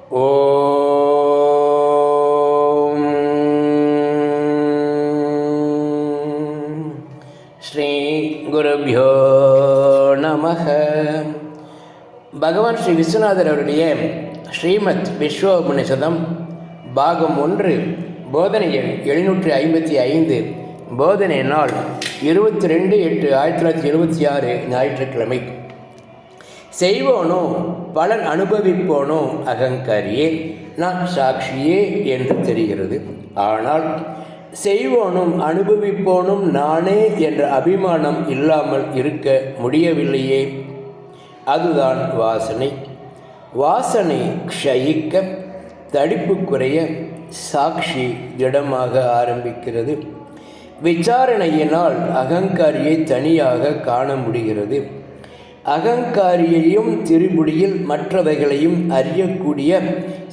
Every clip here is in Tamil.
ஓம் ஸ்ரீ குருப்யோ நமஹ. பகவான் ஸ்ரீ விஸ்வநாதர் அவருடைய ஸ்ரீமத் விஸ்வோபநிஷதம் பாகம் 1 போதனை எண் 755, போதனை நாள் 22/8/1976 ஞாயிற்றுக்கிழமை. செய்வோனோ பலன் அனுபவிப்போனோ அகங்காரியே, நான் சாட்சியே என்று தெரிகிறது. ஆனால் செய்வோனும் அனுபவிப்போனும் நானே என்ற அபிமானம் இல்லாமல் இருக்க முடியவில்லையே. அதுதான் வாசனை. வாசனை க்ஷயிக்க, தடிப்பு குறைய சாட்சி திடமாக ஆரம்பிக்கிறது. விசாரணையினால் அகங்காரியை தனியாக காண முடிகிறது. அகங்காரியையும் திரிபுடியில் மற்றவைகளையும் அறியக்கூடிய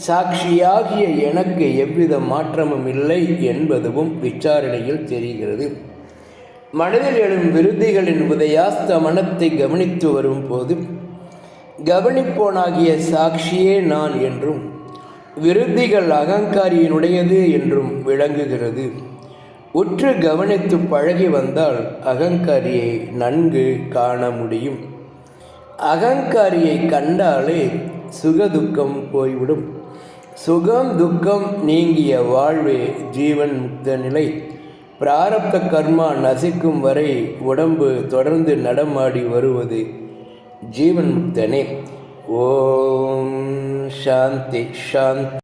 சாட்சியாகிய எனக்கு எவ்வித மாற்றமும் இல்லை என்பதும் விசாரணையில் தெரிகிறது. மனதில் எழும் விருத்திகளின் உதயாஸ்த மனத்தை கவனித்து வரும் போது கவனிப்போனாகிய சாட்சியே நான் என்றும் விருத்திகள் அகங்காரியினுடையது என்றும் விளங்குகிறது. உற்று கவனித்து பழகி வந்தால் அகங்காரியை நன்கு காண முடியும். அகங்காரியை கண்டாலே சுகதுக்கம் போய்விடும். சுகம் துக்கம் நீங்கிய வாழ்வே ஜீவன் முக்த நிலை. பிராரப்த கர்மா நசிக்கும் வரை உடம்பு தொடர்ந்து நடமாடி வருவது ஜீவன் முக்தனே. ஓம் சாந்தி சாந்தி.